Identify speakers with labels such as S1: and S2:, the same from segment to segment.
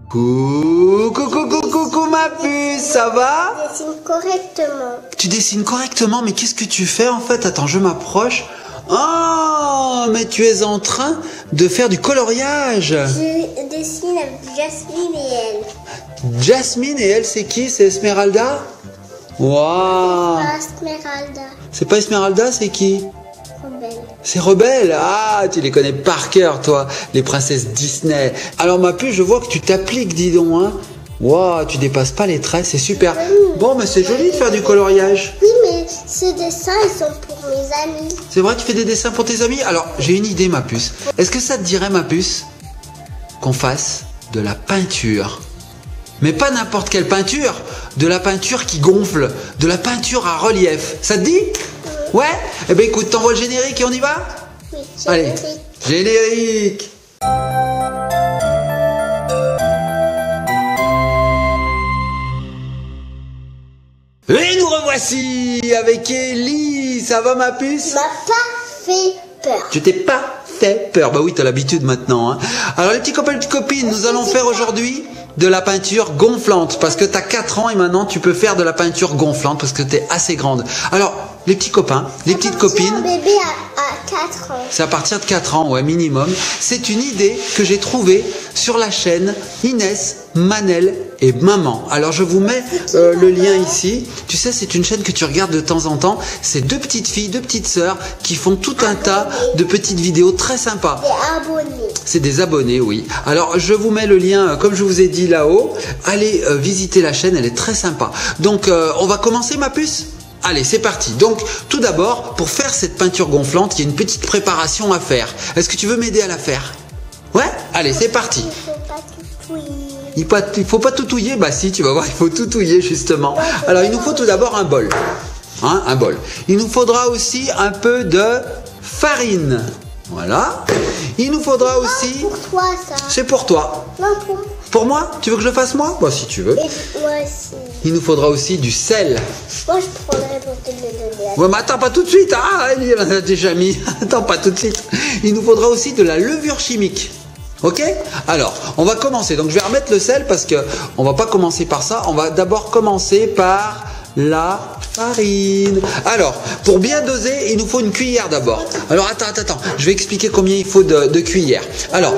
S1: Coucou ma puce, ça va?
S2: Je dessine correctement.
S1: Tu dessines correctement, mais qu'est-ce que tu fais en fait? Attends, je m'approche. Oh, mais tu es en train de faire du coloriage.
S2: Je dessine avec Jasmine et elle.
S1: Jasmine et elle, c'est qui? C'est Esmeralda? Waouh!
S2: Esmeralda.
S1: C'est pas Esmeralda, c'est qui?
S2: Rebelle.
S1: C'est Rebelle. Ah, tu les connais par cœur, toi, les princesses Disney. Alors ma puce, je vois que tu t'appliques, dis donc, hein. Waouh, tu dépasses pas les traits, c'est super. Bon, mais c'est joli de faire du coloriage.
S2: Oui, mais ces dessins, ils sont pour mes amis.
S1: C'est vrai que tu fais des dessins pour tes amis? Alors, j'ai une idée, ma puce. Est-ce que ça te dirait, ma puce, qu'on fasse de la peinture? Mais pas n'importe quelle peinture, de la peinture qui gonfle, de la peinture à relief. Ça te dit? Ouais? Eh ben écoute, t'envoies le générique et on y va?
S2: Oui,
S1: Allez, générique! Et nous revoici avec Ellie. Ça va, ma puce?
S2: Tu m'as pas fait peur.
S1: Je t'ai pas fait peur. Bah oui, t'as l'habitude maintenant, hein. Alors les petits copains, les petites copines, nous allons faire aujourd'hui de la peinture gonflante. Parce que t'as 4 ans et maintenant tu peux faire de la peinture gonflante parce que t'es assez grande. Alors, les petits copains, les petites copines.
S2: Un bébé à 4 ans.
S1: C'est à partir de 4 ans, ouais, minimum. C'est une idée que j'ai trouvée sur la chaîne Inès, Manel et Maman. Alors je vous mets le lien ici. Tu sais, c'est une chaîne que tu regardes de temps en temps. C'est 2 petites filles, 2 petites sœurs qui font tout un tas de petites vidéos très sympas.
S2: Des abonnés.
S1: C'est des abonnés, oui. Alors je vous mets le lien, comme je vous ai dit là-haut. Allez visiter la chaîne, elle est très sympa. Donc on va commencer, ma puce? Allez, c'est parti. Donc, tout d'abord, pour faire cette peinture gonflante, il y a une petite préparation à faire. Est-ce que tu veux m'aider à la faire? Ouais? Allez, c'est parti.
S2: Il faut pas tout touiller.
S1: Il faut pas tout touiller? Bah si, tu vas voir, il faut tout touiller, justement. Alors, il nous faut tout d'abord un bol. Hein, un bol. Il nous faudra aussi un peu de farine. Voilà. Il nous faudra aussi...
S2: Pour toi, ça.
S1: C'est pour toi.
S2: Non, pour moi.
S1: Pour moi? Tu veux que je le fasse moi? Bah si tu veux.
S2: Et moi aussi.
S1: Il nous faudra aussi du sel.
S2: Moi, je prendrai pour te le donner.
S1: Ouais, mais attends, pas tout de suite. Ah, il en a déjà mis. Attends, pas tout de suite. Il nous faudra aussi de la levure chimique. Ok? Alors, on va commencer. Donc, je vais remettre le sel parce que on va pas commencer par ça. On va d'abord commencer par la farine. Alors, pour bien doser, il nous faut une cuillère d'abord. Alors, attends. Je vais expliquer combien il faut de cuillères. Alors,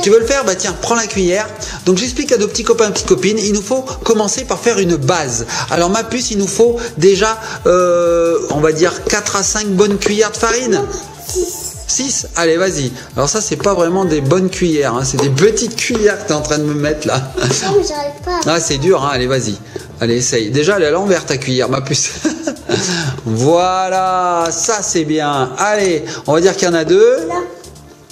S1: tu veux le faire? Bah tiens, prends la cuillère. Donc j'explique à nos petits copains et petites copines, il nous faut commencer par faire une base. Alors ma puce, il nous faut déjà, on va dire 4 à 5 bonnes cuillères de farine. 6. Allez, vas-y. Alors ça, c'est pas vraiment des bonnes cuillères, hein. C'est des petites cuillères que tu es en train de me mettre là.
S2: Non, mais j'arrive pas.
S1: Ah, c'est dur, hein. Allez, vas-y. Allez, essaye. Déjà, elle est à l'envers ta cuillère, ma puce. Voilà, ça c'est bien. Allez, on va dire qu'il y en a 2.
S2: Là,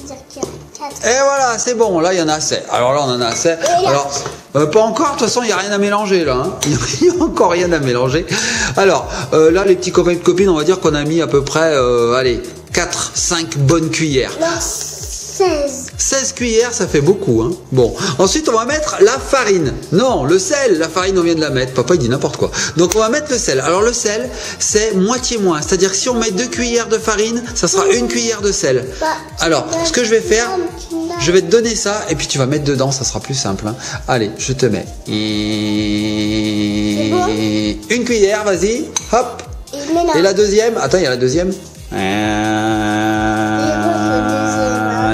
S2: dire qu'il y a 4.
S1: Et voilà, c'est bon, là il y en a assez. Alors là on en a assez. Alors, pas encore, de toute façon il n'y a rien à mélanger là. Hein. Il n'y a encore rien à mélanger. Alors, là les petits copains et copines, on va dire qu'on a mis à peu près, allez, 4, 5 bonnes cuillères.
S2: Non, 16.
S1: 16 cuillères, ça fait beaucoup. Hein. Bon, ensuite on va mettre la farine. Non, le sel, la farine on vient de la mettre. Papa il dit n'importe quoi. Donc on va mettre le sel. Alors le sel, c'est moitié moins. C'est-à-dire que si on met 2 cuillères de farine, ça sera 1 cuillère de sel. Alors, ce que je vais faire, je vais te donner ça et puis tu vas mettre dedans, ça sera plus simple. Hein. Allez, je te mets. Une cuillère, vas-y. Hop. Et la deuxième, attends, il y a la deuxième.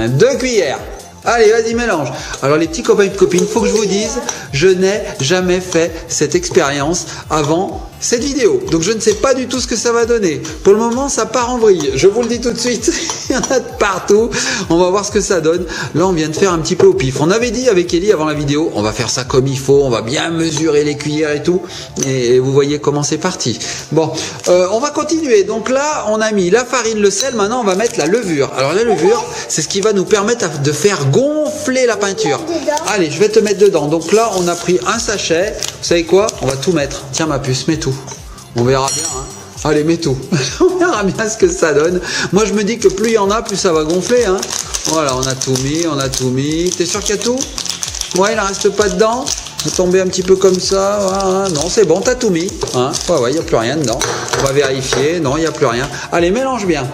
S1: 2 cuillères. Allez, vas-y, mélange. Alors, les petits copains et copines, il faut que je vous dise, je n'ai jamais fait cette expérience avant cette vidéo. Donc, je ne sais pas du tout ce que ça va donner. Pour le moment, ça part en vrille. Je vous le dis tout de suite. Il y en a de partout. On va voir ce que ça donne. Là, on vient de faire un petit peu au pif. On avait dit avec Ellie avant la vidéo, on va faire ça comme il faut. On va bien mesurer les cuillères et tout. Et vous voyez comment c'est parti. Bon, on va continuer. Donc là, on a mis la farine, le sel. Maintenant, on va mettre la levure. Alors, la levure, c'est ce qui va nous permettre de faire gonfler la peinture. Allez, je vais te mettre dedans. Donc là, on a pris un sachet. Vous savez quoi? On va tout mettre. Tiens, ma puce, mets tout. On verra bien. Hein. Allez, mets tout. On verra bien ce que ça donne. Moi, je me dis que plus il y en a, plus ça va gonfler. Hein. Voilà, on a tout mis. T'es sûr qu'il y a tout? Ouais, il n'en reste pas dedans. On va tomber un petit peu comme ça. Voilà. Non, c'est bon, t'as tout mis. Hein. Ouais, il n'y a plus rien dedans. On va vérifier. Non, il n'y a plus rien. Allez, mélange bien.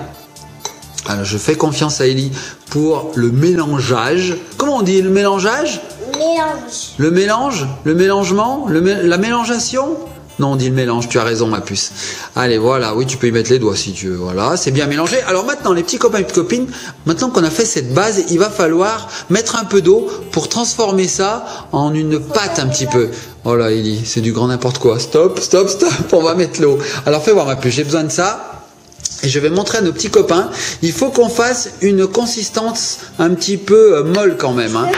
S1: Alors, je fais confiance à Ellie pour le mélangeage. Comment on dit le mélangeage?
S2: mélange.
S1: Le mélange? Le mélangement? La mélangeation? Non, on dit le mélange, tu as raison ma puce. Allez, voilà, oui, tu peux y mettre les doigts si tu veux. Voilà, c'est bien mélangé. Alors maintenant, les petits copains et petites copines, maintenant qu'on a fait cette base, il va falloir mettre un peu d'eau pour transformer ça en une pâte un petit peu. Oh là, Ellie, c'est du grand n'importe quoi. Stop, stop, stop, on va mettre l'eau. Alors fais voir ma puce, j'ai besoin de ça. Et je vais montrer à nos petits copains, il faut qu'on fasse une consistance un petit peu molle quand même. Hein.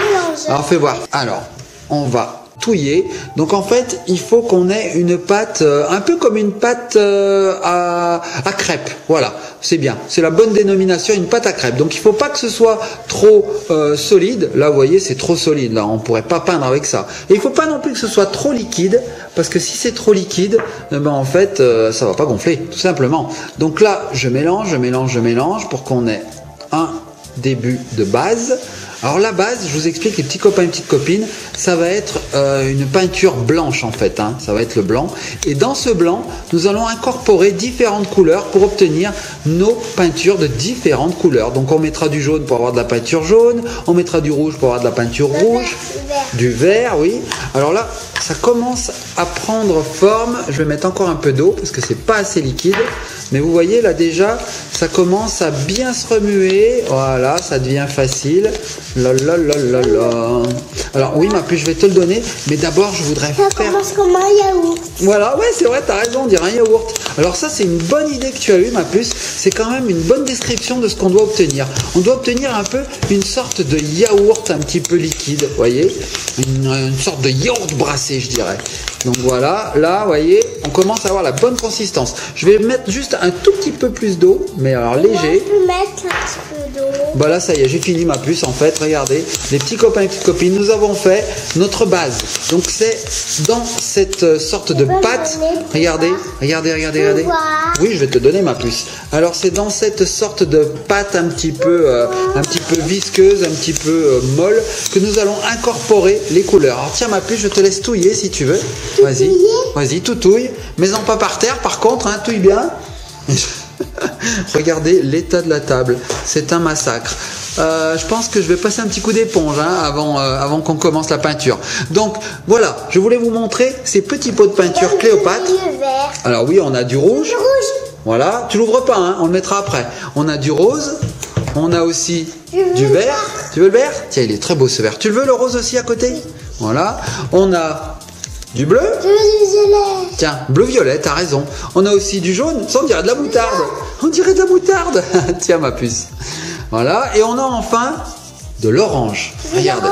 S1: Alors fais voir. Alors, on va touiller. Donc en fait, il faut qu'on ait une pâte un peu comme une pâte à crêpes. Voilà, c'est bien. C'est la bonne dénomination, une pâte à crêpes. Donc il faut pas que ce soit trop solide. Là, vous voyez, c'est trop solide. Là, on pourrait pas peindre avec ça. Et il faut pas non plus que ce soit trop liquide, parce que si c'est trop liquide, ben en fait, ça va pas gonfler, tout simplement. Donc là, je mélange, je mélange, je mélange pour qu'on ait un début de base. Alors la base, je vous explique les petits copains et petites copines, ça va être une peinture blanche en fait, hein, ça va être le blanc. Et dans ce blanc, nous allons incorporer différentes couleurs pour obtenir nos peintures de différentes couleurs. Donc on mettra du jaune pour avoir de la peinture jaune, on mettra du rouge pour avoir de la peinture rouge, du vert, oui. Alors là, ça commence à prendre forme. Je vais mettre encore un peu d'eau parce que c'est pas assez liquide. Mais vous voyez là déjà, ça commence à bien se remuer. Voilà, ça devient facile. La la la la la. Alors oui, ma puce, je vais te le donner. Mais d'abord, je voudrais faire...
S2: Ça commence comme un yaourt.
S1: Voilà, ouais, c'est vrai, t'as raison, on dirait un yaourt. Alors ça, c'est une bonne idée que tu as eue, ma puce. C'est quand même une bonne description de ce qu'on doit obtenir. On doit obtenir un peu une sorte de yaourt un petit peu liquide, vous voyez, une sorte de yaourt brassé, je dirais. Donc voilà, là, vous voyez, on commence à avoir la bonne consistance. Je vais mettre juste un tout petit peu plus d'eau, mais alors léger.
S2: Je peux mettre un petit peu d'eau.
S1: Bah là, ça y est, j'ai fini ma puce, en fait. Regardez, les petits copains et petites copines, nous avons fait notre base. Donc c'est dans cette sorte de pâte. Regardez, regardez, regardez, regardez. Oui, je vais te donner ma puce. Alors c'est dans cette sorte de pâte un petit peu visqueuse, un petit peu molle, que nous allons incorporer les couleurs. Alors tiens ma puce, je te laisse touiller si tu veux. Vas-y, vas-y, tout touille. Mais en pas par terre, par contre, hein, touille bien. Regardez l'état de la table, c'est un massacre. Je pense que je vais passer un petit coup d'éponge hein, avant qu'on commence la peinture. Donc voilà, je voulais vous montrer ces petits pots de peinture Cléopâtre. Alors oui, on a du rouge. Voilà, tu l'ouvres pas, hein, on le mettra après. On a du rose, on a aussi du vert. Tu veux le vert? Tiens, il est très beau ce vert. Tu le veux le rose aussi à côté? Voilà, on a du bleu. Tiens, bleu-violet, t'as raison. On a aussi du jaune, ça on dirait de la moutarde. On dirait de la moutarde. Tiens ma puce. Voilà, et on a enfin de l'orange. Regarde.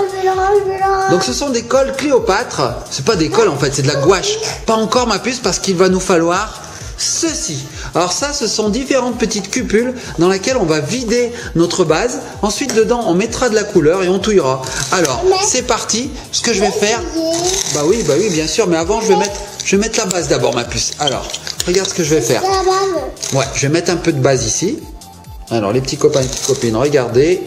S1: Donc ce sont des cols Cléopâtre. C'est pas des cols en fait, c'est de la gouache. Pas encore ma puce parce qu'il va nous falloir ceci. Alors ça, ce sont différentes petites cupules dans lesquelles on va vider notre base. Ensuite, dedans, on mettra de la couleur et on touillera. Alors, c'est parti. Ce que je vais faire... Bah oui, bien sûr. Mais avant, je vais mettre la base d'abord, ma puce. Alors, regarde ce que je vais faire. Ouais, je vais mettre un peu de base ici. Alors, les petits copains et petites copines, regardez.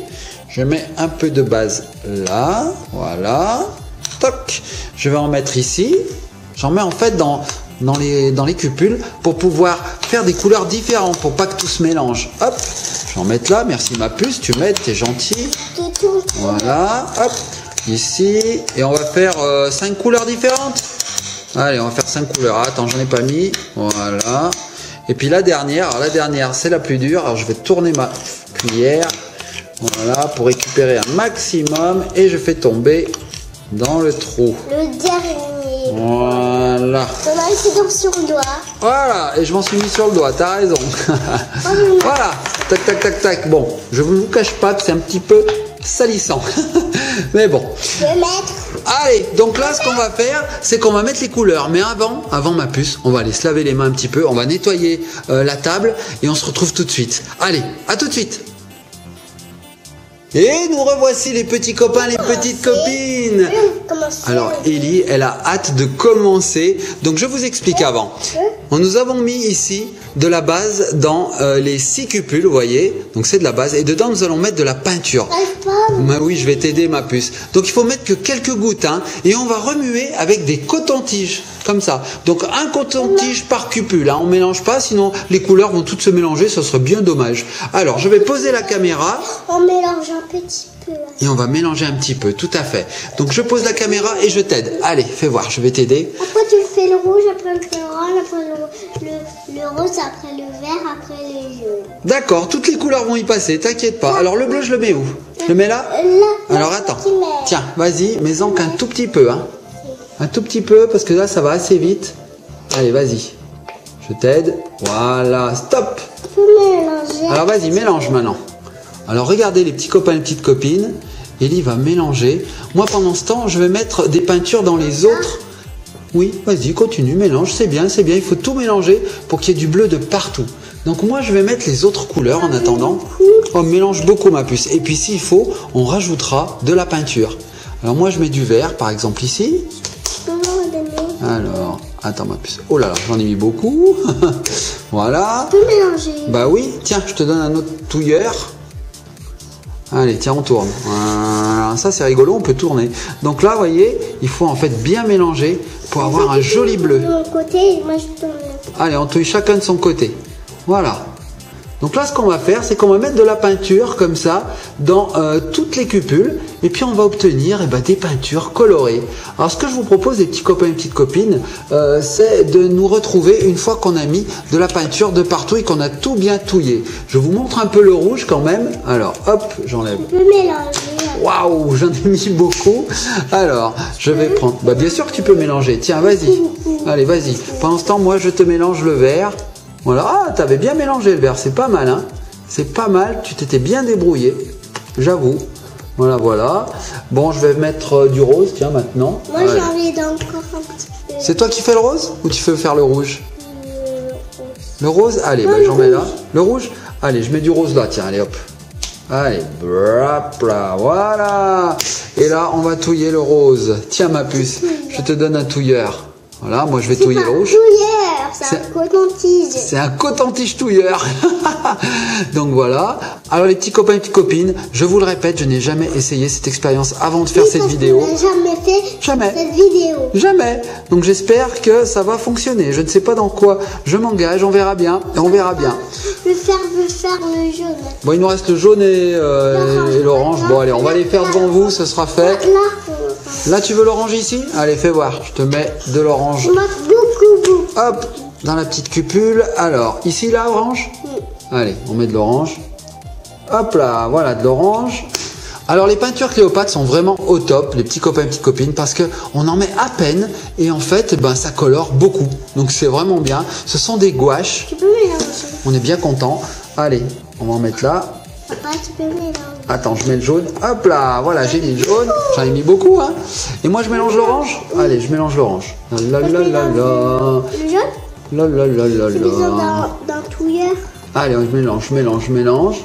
S1: Je mets un peu de base là. Voilà. Toc. Je vais en mettre ici. J'en mets en fait dans les cupules pour pouvoir faire des couleurs différentes pour pas que tout se mélange. Hop, je vais en mettre là. Merci ma puce, tu m'aides, t'es gentil. Voilà, hop, ici. Et on va faire 5 couleurs différentes. Allez, on va faire 5 couleurs. Ah, attends, j'en ai pas mis. Voilà. Et puis la dernière, c'est la plus dure. Alors je vais tourner ma cuillère. Voilà, pour récupérer un maximum. Et je fais tomber dans le trou.
S2: Le dernier.
S1: Voilà.
S2: On a essayé donc sur le doigt.
S1: Voilà, et je m'en suis mis sur le doigt, t'as raison. Voilà, tac, tac, tac, tac. Bon, je ne vous cache pas que c'est un petit peu salissant. Mais bon.
S2: Je vais mettre.
S1: Allez, donc là, ce qu'on va faire, c'est qu'on va mettre les couleurs. Mais avant ma puce, on va aller se laver les mains un petit peu. On va nettoyer la table et on se retrouve tout de suite. Allez, à tout de suite. Et nous revoici les petits copains, les petites copines. Alors Ellie, elle a hâte de commencer. Donc je vous explique avant. Nous avons mis ici de la base dans les 6 cupules, vous voyez. Donc c'est de la base. Et dedans, nous allons mettre de la peinture. Bah oui, je vais t'aider ma puce. Donc il faut mettre que quelques gouttes. Hein, et on va remuer avec des cotons-tiges. Comme ça. Donc un coton-tige par cupule. Hein, on ne mélange pas, sinon les couleurs vont toutes se mélanger. Ça serait bien dommage. Alors je vais poser la caméra.
S2: On mélange un petit peu. peu.
S1: Et on va mélanger un petit peu, tout à fait. Donc je pose la caméra et je t'aide. Allez, fais voir, je vais t'aider.
S2: Après tu fais le rouge, après le orange, après le rose, après le vert, après le jaune.
S1: D'accord, toutes les couleurs vont y passer, t'inquiète pas. Alors le bleu, je le mets où? Je le mets là?
S2: Là,
S1: Alors attends, tiens, vas-y, mets-en qu'un tout petit peu, hein. Un tout petit peu, parce que là, ça va assez vite. Allez, vas-y. Je t'aide. Voilà, stop.
S2: Tu peux mélanger.
S1: Alors vas-y, mélange maintenant. Alors regardez les petits copains et les petites copines. Ellie va mélanger. Moi, pendant ce temps, je vais mettre des peintures dans les autres. Oui, vas-y, continue, mélange, c'est bien, c'est bien. Il faut tout mélanger pour qu'il y ait du bleu de partout. Donc moi, je vais mettre les autres couleurs en attendant. On mélange beaucoup, ma puce. Et puis s'il faut, on rajoutera de la peinture. Alors moi, je mets du vert, par exemple, ici. Alors, attends ma puce. Oh là là, j'en ai mis beaucoup. Voilà.
S2: Tu peux mélanger.
S1: Bah oui, tiens, je te donne un autre touilleur. Allez, tiens, on tourne. Voilà, ça c'est rigolo, on peut tourner. Donc là, vous voyez, il faut en fait bien mélanger pour avoir un joli bleu.
S2: De mon côté, moi je tourne.
S1: Allez, on touille chacun de son côté. Voilà. Donc là, ce qu'on va faire, c'est qu'on va mettre de la peinture comme ça dans toutes les cupules et puis on va obtenir des peintures colorées. Alors ce que je vous propose, les petits copains et petites copines, c'est de nous retrouver une fois qu'on a mis de la peinture de partout et qu'on a tout bien touillé. Je vous montre un peu le rouge quand même. Alors hop, j'enlève.
S2: Tu peux mélanger.
S1: Waouh, j'en ai mis beaucoup. Alors, je vais prendre... Bah bien sûr que tu peux mélanger. Tiens, vas-y. Allez, vas-y. Pendant ce temps, moi, je te mélange le vert. Voilà, ah, t'avais bien mélangé le vert, c'est pas mal, hein. C'est pas mal, tu t'étais bien débrouillé, j'avoue. Voilà, voilà. Bon, je vais mettre du rose, tiens, maintenant.
S2: Moi, j'ai envie d'encore un petit peu.
S1: C'est toi qui fais le rose ou tu veux faire le rouge? Le rose, allez, bah, j'en mets là. Le rouge? Allez, je mets du rose là, tiens, allez, hop. Allez, brap, là, voilà. Et là, on va touiller le rose. Tiens, ma puce, je te donne un touilleur. Voilà, moi je vais touiller le rouge.
S2: C'est un coton-tige.
S1: C'est un coton-tige touilleur. Donc voilà. Alors les petits copains et petites copines, je vous le répète, je n'ai jamais essayé cette expérience avant de faire cette vidéo.
S2: Je n'ai jamais fait cette vidéo.
S1: Jamais. Donc j'espère que ça va fonctionner. Je ne sais pas dans quoi je m'engage, on verra bien. On verra bien.
S2: Je vais faire le jaune.
S1: Bon, il nous reste le jaune et l'orange. Bon allez, on va les faire devant vous, ce sera fait. Là, tu veux l'orange ici? Allez, fais voir. Je te mets de l'orange.
S2: Beaucoup.
S1: Hop, dans la petite cupule. Alors, ici, là, orange?
S2: Oui.
S1: Allez, on met de l'orange. Hop là, voilà, de l'orange. Alors, les peintures Cléopâtre sont vraiment au top, les petits copains et petites copines, parce qu'on en met à peine et en fait, ça colore beaucoup. Donc, c'est vraiment bien. Ce sont des gouaches.
S2: Tu peux mélanger.
S1: On est bien content. Allez, on va en mettre là.
S2: Papa, tu peux mélanger.
S1: Attends, je mets le jaune. Hop là, voilà, j'ai mis le jaune. J'en ai mis beaucoup, hein. Et moi, je mélange l'orange. Allez, je mélange l'orange. La la la la la.
S2: Le jaune?
S1: La la la la
S2: J'ai besoin
S1: la.
S2: d'un touilleur.
S1: Allez, je mélange.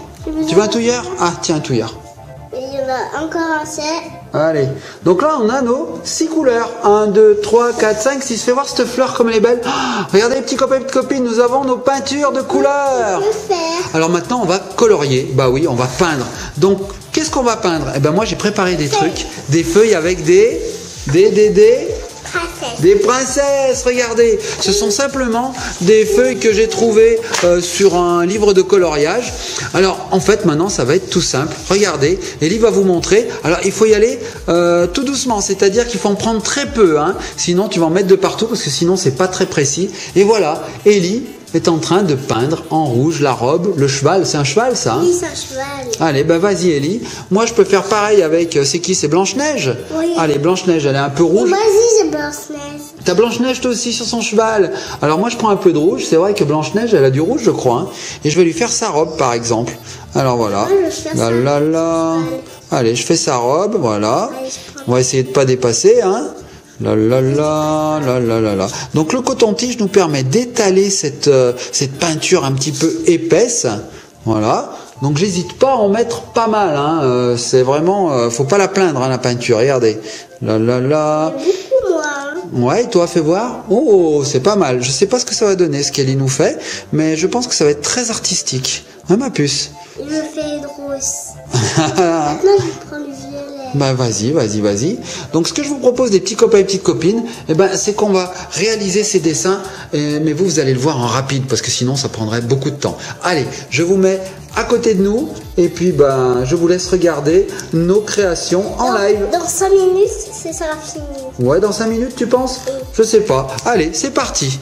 S1: Tu veux un touilleur? Ah, tiens, un touilleur.
S2: Et il y en a encore assez.
S1: Allez. Donc là, on a nos 6 couleurs. 1, 2, 3, 4, 5, 6. Fais voir cette fleur comme elle est belle. Oh, regardez les petits copains et petites copines, nous avons nos peintures de couleurs. Alors maintenant, on va colorier. Bah oui, on va peindre. Donc, qu'est-ce qu'on va peindre? Eh ben moi, j'ai préparé des trucs. Des feuilles avec des princesses, regardez. Ce sont simplement des feuilles que j'ai trouvées sur un livre de coloriage. Alors, en fait, maintenant, ça va être tout simple. Regardez, Ellie va vous montrer. Alors, il faut y aller tout doucement, c'est-à-dire qu'il faut en prendre très peu, hein. Sinon, tu vas en mettre de partout parce que sinon, c'est pas très précis. Et voilà, Ellie est en train de peindre en rouge la robe, le cheval. C'est un cheval, ça, hein?
S2: Oui, c'est un cheval.
S1: Allez, vas-y, Ellie. Moi, je peux faire pareil avec... C'est qui? C'est Blanche-Neige?
S2: Oui.
S1: Allez, Blanche-Neige, elle est un peu rouge.
S2: Vas-y, c'est Blanche-Neige.
S1: T'as Blanche-Neige, toi aussi, sur son cheval. Alors, moi, je prends un peu de rouge. C'est vrai que Blanche-Neige, elle a du rouge, je crois, hein. Et je vais lui faire sa robe, par exemple. Alors, voilà. Allez, je fais sa robe, voilà. On va essayer de pas dépasser, hein. Donc le coton-tige nous permet d'étaler cette peinture un petit peu épaisse. Voilà. Donc j'hésite pas à en mettre pas mal, hein. C'est vraiment, faut pas la plaindre, hein, la peinture. Regardez. Ouais, toi, fais voir. Oh, c'est pas mal. Je sais pas ce que ça va donner, ce qu'Ellie nous fait, mais je pense que ça va être très artistique. Hein, ma puce?
S2: Il me fait une rose. Maintenant, je vais prendre le violet.
S1: Bah vas-y. Donc ce que je vous propose, des petits copains et petites copines, c'est qu'on va réaliser ces dessins, mais vous allez le voir en rapide parce que sinon ça prendrait beaucoup de temps. Allez, je vous mets à côté de nous. Et puis, ben, je vous laisse regarder nos créations en live.
S2: Dans 5 minutes, ça sera fini.
S1: Ouais, dans 5 minutes, tu penses?
S2: Oui.
S1: Je sais pas. Allez, c'est parti.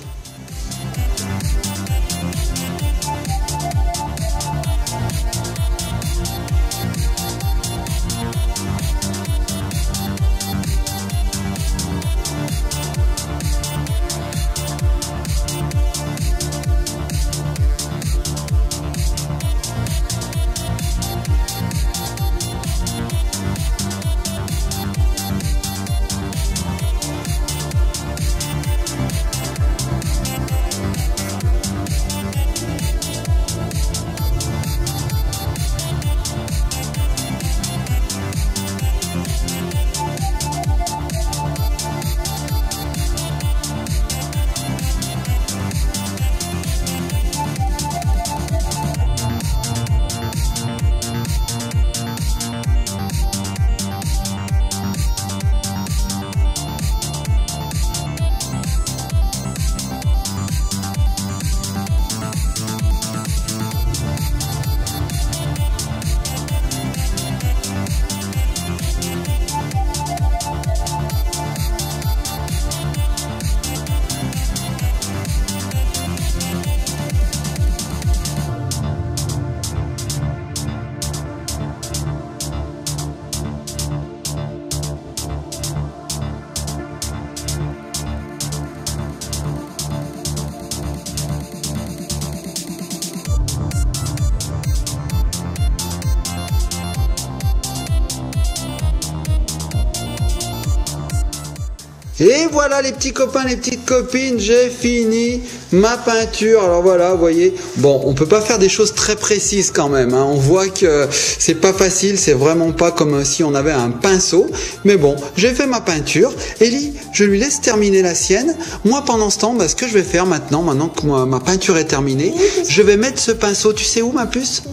S1: Et voilà les petits copains, les petites copines, j'ai fini ma peinture. Alors voilà, vous voyez, bon, on peut pas faire des choses très précises quand même, hein. On voit que c'est pas facile, c'est vraiment pas comme si on avait un pinceau. Mais bon, j'ai fait ma peinture. Ellie, je lui laisse terminer la sienne. Moi, pendant ce temps, bah, ce que je vais faire maintenant que ma peinture est terminée, je vais mettre ce pinceau, tu sais où ma puce?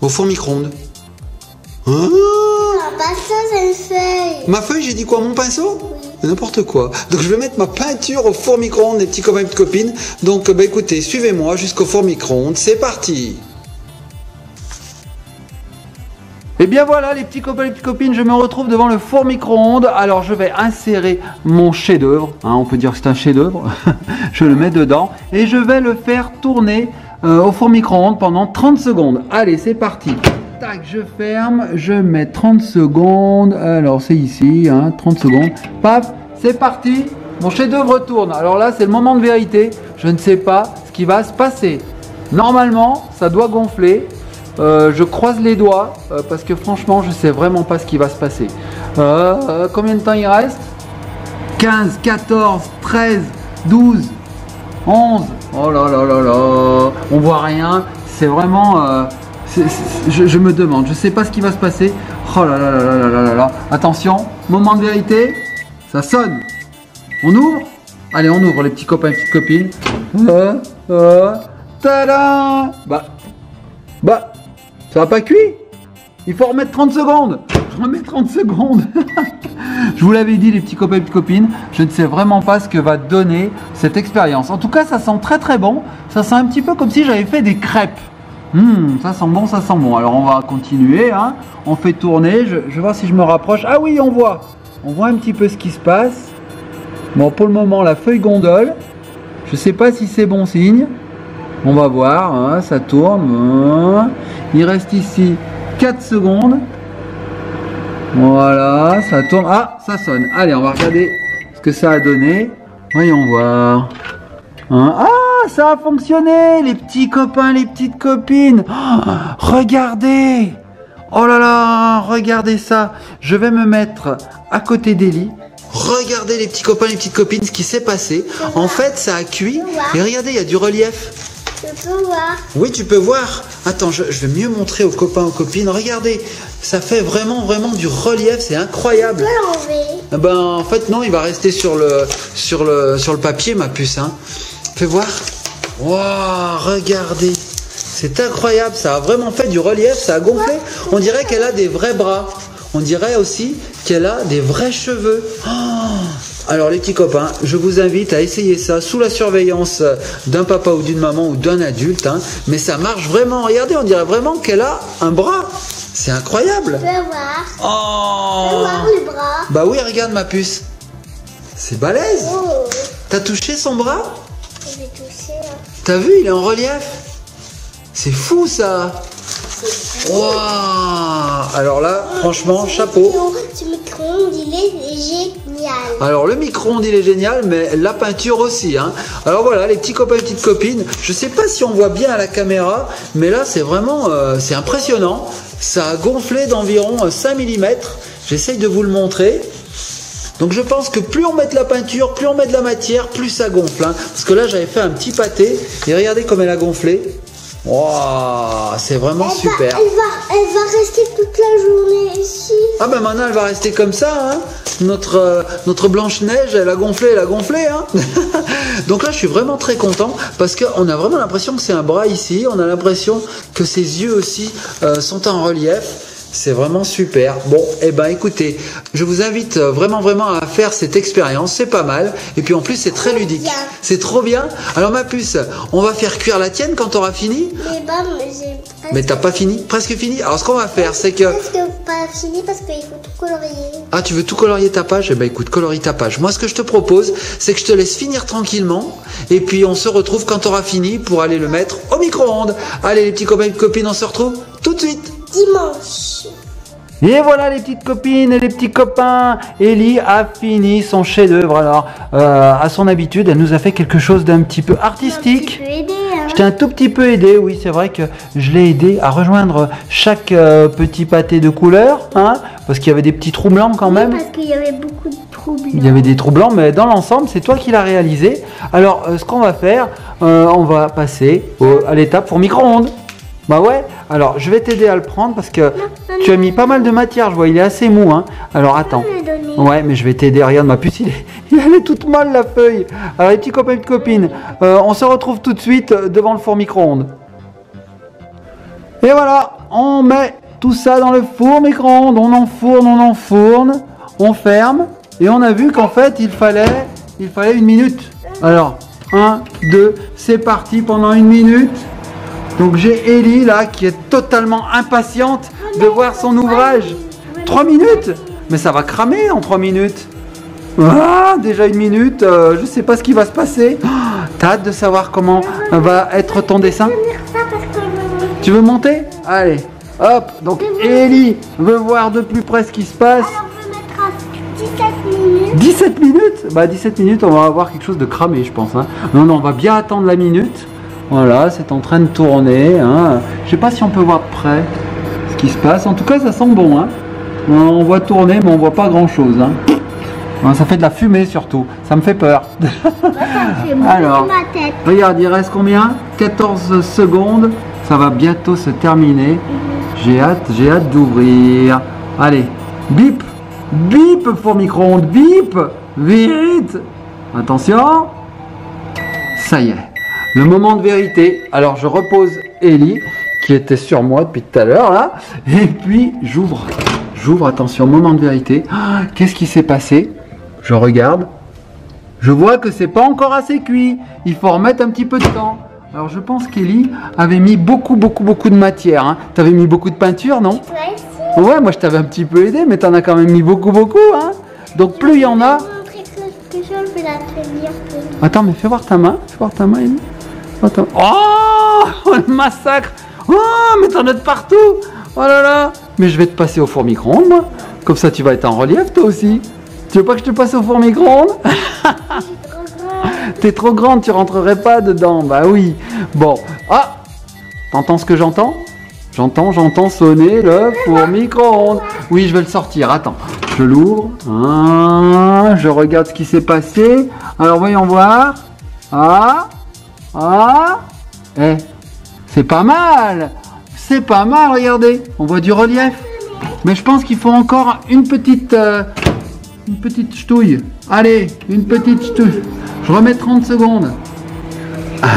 S1: Au four micro-ondes. Ah,
S2: Pas ça, c'est une feuille.
S1: ma feuille, j'ai dit quoi? Mon pinceau?
S2: Oui.
S1: N'importe quoi. Donc je vais mettre ma peinture au four micro-ondes, les petits copains et petites copines. Donc bah écoutez, suivez-moi jusqu'au four micro-ondes. C'est parti. Et bien voilà les petits copains et les petites copines, je me retrouve devant le four micro-ondes. Alors je vais insérer mon chef-d'œuvre, hein, on peut dire que c'est un chef-d'œuvre. Je le mets dedans et je vais le faire tourner au four micro-ondes pendant 30 secondes. Allez, c'est parti. Tac, je ferme, je mets 30 secondes. Alors c'est ici, hein, 30 secondes. Paf, c'est parti. Mon chef-d'œuvre tourne. Alors là, c'est le moment de vérité. Je ne sais pas ce qui va se passer. Normalement, ça doit gonfler. Je croise les doigts parce que franchement, je sais vraiment pas ce qui va se passer. Combien de temps il reste? 15, 14, 13, 12, 11. Oh là là là là. On voit rien. C'est vraiment... je me demande, je sais pas ce qui va se passer. Oh là là là là là là là. Attention, moment de vérité. Ça sonne. On ouvre? Allez, on ouvre les petits copains et petites copines. Tada! Bah, ça va pas cuit. Il faut remettre 30 secondes. Je remets 30 secondes. Je vous l'avais dit les petits copains et petites copines, je ne sais vraiment pas ce que va donner cette expérience. En tout cas, ça sent très très bon. Ça sent un petit peu comme si j'avais fait des crêpes. Ça sent bon, ça sent bon. Alors on va continuer, hein. On fait tourner, je vais voir si je me rapproche. Ah oui, on voit un petit peu ce qui se passe. Bon, pour le moment, la feuille gondole. Je sais pas si c'est bon signe. On va voir, hein, ça tourne. Il reste ici 4 secondes. Voilà, ça tourne. Ah, ça sonne. Allez, on va regarder ce que ça a donné. Voyons voir. Hein, ah, ça a fonctionné, les petits copains, les petites copines. Oh, regardez. Oh là là, regardez ça. Je vais me mettre à côté d'Ellie. Regardez les petits copains, les petites copines, ce qui s'est passé. En fait, ça a cuit. Et regardez, il y a du relief.
S2: Je peux voir.
S1: Oui, tu peux voir. Attends, je vais mieux montrer aux copains, aux copines. Regardez, ça fait vraiment du relief. C'est incroyable.
S2: Je peux l'enlever.
S1: Ben, en fait, non, il va rester sur le papier, ma puce. Hein. Fais voir. Waouh, regardez. C'est incroyable. Ça a vraiment fait du relief. Ça a gonflé. On dirait qu'elle a des vrais bras. On dirait aussi qu'elle a des vrais cheveux. Oh, Alors les petits copains, je vous invite à essayer ça sous la surveillance d'un papa ou d'une maman ou d'un adulte. Hein. Mais ça marche vraiment. Regardez, on dirait vraiment qu'elle a un bras. C'est incroyable.
S2: Je peux voir.
S1: Oh.
S2: Je peux voir le bras.
S1: Bah oui, regarde ma puce. C'est balèze.
S2: Oh.
S1: T'as touché son bras?
S2: Je vais toucher.
S1: T'as vu, il est en relief. C'est fou ça. Waouh. Alors là, franchement, chapeau.
S2: Ce micro-ondes, il est génial.
S1: Alors le micro-ondes, il est génial, mais la peinture aussi. Hein. Alors voilà, les petits copains et petites copines. Je sais pas si on voit bien à la caméra, mais là, c'est vraiment, c'est impressionnant. Ça a gonflé d'environ 5 mm. J'essaye de vous le montrer. Donc je pense que plus on met de la peinture, plus on met de la matière, plus ça gonfle. Hein. Parce que là, j'avais fait un petit pâté. Et regardez comme elle a gonflé. Wow, c'est vraiment super.
S2: Elle va rester toute la journée ici.
S1: Ah ben maintenant elle va rester comme ça. Hein. Notre Blanche-Neige, elle a gonflé. Hein. Donc là je suis vraiment très content parce qu'on a vraiment l'impression que c'est un bras ici. On a l'impression que ses yeux aussi sont en relief. C'est vraiment super. Bon, eh ben écoutez, je vous invite vraiment à faire cette expérience. C'est pas mal. Et puis en plus, c'est très ludique. C'est trop bien. Alors ma puce, on va faire cuire la tienne quand tu auras fini. Mais t'as pas fini? Presque fini. Alors ce qu'on va faire, c'est que...
S2: Presque pas fini parce qu'il faut tout colorier.
S1: Ah, tu veux tout colorier ta page? Eh ben écoute, colorie ta page. Moi, ce que je te propose, c'est que je te laisse finir tranquillement. Et puis on se retrouve quand tu auras fini pour aller le mettre au micro-ondes. Allez les petits copains et copines, on se retrouve tout de suite.
S2: Dimanche.
S1: Et voilà les petites copines et les petits copains, Ellie a fini son chef-d'œuvre. Alors, à son habitude, elle nous a fait quelque chose d'un petit peu artistique. Je t'ai un tout petit peu aidé, oui, c'est vrai que je l'ai aidé à rejoindre chaque petit pâté de couleur, hein, parce qu'il y avait des petits trous blancs quand même.
S2: Oui, parce qu'il y avait beaucoup de trous blancs.
S1: Il y avait des trous blancs, mais dans l'ensemble, c'est toi qui l'as réalisé. Alors, ce qu'on va faire, on va passer à l'étape pour micro-ondes. Bah ouais, alors je vais t'aider à le prendre parce que tu as mis pas mal de matière, je vois, il est assez mou. Hein. Alors attends, ouais, mais je vais t'aider, regarde ma puce, elle est toute molle la feuille. Alors les petits copains et copines, on se retrouve tout de suite devant le four micro-ondes. Et voilà, on met tout ça dans le four micro-ondes, on enfourne, on ferme. Et on a vu qu'en fait, il fallait 1 minute. Alors, 1, 2, c'est parti pendant 1 minute. Donc j'ai Ellie là qui est totalement impatiente de voir son ouvrage. 3 minutes? Mais ça va cramer en 3 minutes. Ah, déjà 1 minute, je sais pas ce qui va se passer. Oh, t'as hâte de savoir comment va être ton dessin? Tu veux monter? Allez, hop, donc Ellie veut voir de plus près ce qui se passe.
S2: Alors on peut mettre à 17 minutes.
S1: 17 minutes? Bah 17 minutes, on va avoir quelque chose de cramé je pense. Hein. Non, on va bien attendre la minute. Voilà, c'est en train de tourner. Hein. Je sais pas si on peut voir de près ce qui se passe. En tout cas, ça sent bon. Hein. On voit tourner, mais on voit pas grand-chose. Hein. Ça fait de la fumée surtout. Ça me fait peur. Alors, regarde, il reste combien? 14 secondes. Ça va bientôt se terminer. J'ai hâte d'ouvrir. Allez, bip, bip pour micro-ondes, bip, vite. Attention. Ça y est. Le moment de vérité. Alors je repose Ellie qui était sur moi depuis tout à l'heure là. Et puis j'ouvre. Attention, moment de vérité. Ah, qu'est-ce qui s'est passé? Je regarde. Je vois que c'est pas encore assez cuit. Il faut remettre un petit peu de temps. Alors je pense qu'Ellie avait mis beaucoup de matière. Hein. Tu avais mis beaucoup de peinture, non? Ouais, moi je t'avais un petit peu aidé, mais tu en as quand même mis beaucoup. Hein. Donc plus il y en a. Attends, mais fais voir ta main. Ellie. Attends. Oh, le massacre. Oh, mais t'en as de partout. Oh là là. Mais je vais te passer au four micro-ondes, moi. Comme ça, tu vas être en relief, toi aussi. Tu veux pas que je te passe au four micro-ondes? T'es trop grande, tu rentrerais pas dedans. Bah oui. Bon. Ah, t'entends ce que j'entends? J'entends sonner le four micro-ondes. Oui, je vais le sortir. Attends. Je l'ouvre. Ah, je regarde ce qui s'est passé. Alors, voyons voir. C'est pas mal, regardez, on voit du relief. Mais je pense qu'il faut encore une petite ch'touille. Allez, une petite ch'touille. Je remets 30 secondes.
S2: Je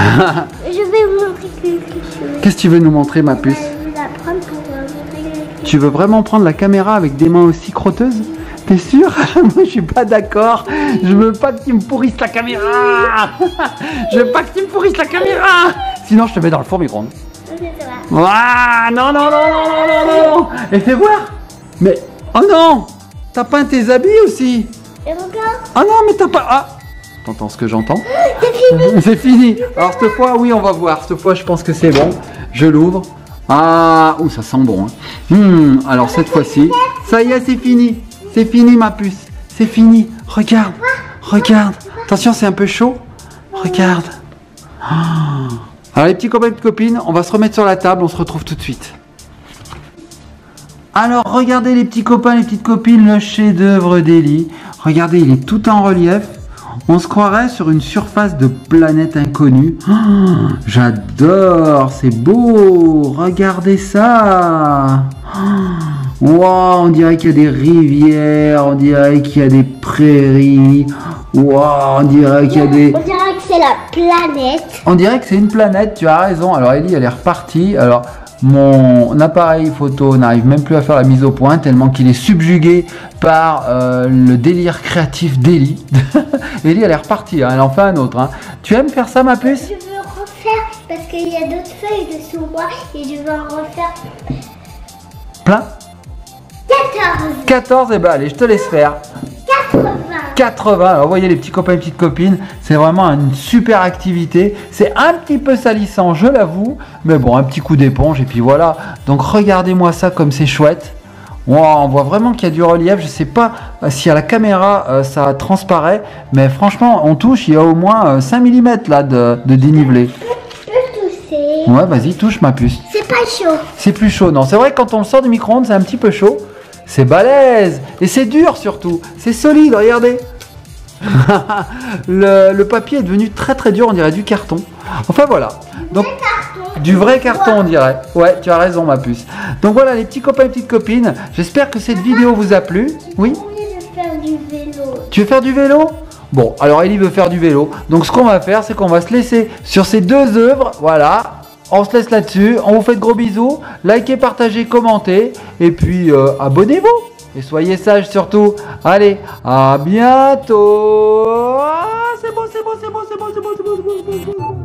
S2: vais vous montrer quelque chose.
S1: Qu'est-ce que tu veux nous montrer, ma puce?
S2: Je vais la prendre pour montrer quelque chose.
S1: Tu veux vraiment prendre la caméra avec des mains aussi crotteuses? T'es sûr? Moi je suis pas d'accord. Je veux pas que tu me pourrisses la caméra. Je veux pas que tu me pourrisses la caméra. Sinon je te mets dans le four micro-ondes. Ah, non, non, non, non, non, non, non. Et fais voir. Mais, oh non. T'as peint tes habits aussi.
S2: Et regarde.
S1: Ah non, mais t'as pas... Ah, t'entends ce que j'entends?
S2: C'est fini.
S1: C'est fini. Alors cette fois, oui, on va voir. Cette fois, je pense que c'est bon. Je l'ouvre. Ah, ouh, ça sent bon. Hein. Alors cette fois-ci, ça y est, c'est fini. C'est fini, ma puce. C'est fini. Regarde. Regarde. Attention, c'est un peu chaud. Regarde. Ah. Alors les petits copains et copines, on va se remettre sur la table. On se retrouve tout de suite. Alors regardez les petits copains, les petites copines, le chef-d'œuvre d'Eli. Regardez, il est tout en relief. On se croirait sur une surface de planète inconnue. Oh, j'adore, c'est beau. Regardez ça. Oh, wow, on dirait qu'il y a des rivières, on dirait qu'il y a des prairies. Wow, on dirait qu'il y a des...
S2: On dirait que c'est la planète.
S1: On dirait que c'est une planète, tu as raison. Alors Ellie, elle est repartie. Alors mon appareil photo n'arrive même plus à faire la mise au point tellement qu'il est subjugué par le délire créatif d'Ellie. Ellie, elle est repartie, hein, elle en fait un autre. Hein. Tu aimes faire ça, ma puce?
S2: Je veux refaire parce qu'il y a d'autres feuilles dessous moi et je veux en refaire
S1: Plein?
S2: 14.
S1: 14, et ben allez, je te laisse faire.
S2: 80.
S1: 80, alors vous voyez les petits copains et petites copines, c'est vraiment une super activité. C'est un petit peu salissant, je l'avoue, mais bon, un petit coup d'éponge et puis voilà. Donc regardez-moi ça comme c'est chouette. Wow, on voit vraiment qu'il y a du relief. Je sais pas si à la caméra ça transparaît, mais franchement, on touche, il y a au moins 5 mm là de dénivelé.
S2: Je peux tousser.
S1: Ouais, vas-y, touche ma puce.
S2: C'est pas chaud.
S1: C'est plus chaud, non. C'est vrai que quand on le sort du micro-ondes, c'est un petit peu chaud. C'est balèze. Et c'est dur surtout. C'est solide, regardez. le papier est devenu très très dur, on dirait du carton. Enfin voilà. Donc, du vrai carton, on dirait. Ouais, tu as raison, ma puce. Donc voilà, les petits copains et petites copines. J'espère que cette vidéo vous a plu. Oui?
S2: J'ai envie de faire du vélo.
S1: Tu veux faire du vélo? Bon, alors Ellie veut faire du vélo. Donc ce qu'on va faire, c'est qu'on va se laisser sur ces deux œuvres. Voilà. On se laisse là-dessus. On vous fait de gros bisous. Likez, partagez, commentez. Et puis, abonnez-vous. Et soyez sages surtout. Allez, à bientôt. Ah, c'est bon, c'est bon, c'est bon, c'est bon, c'est bon, c'est bon, c'est bon, c'est bon, c'est bon.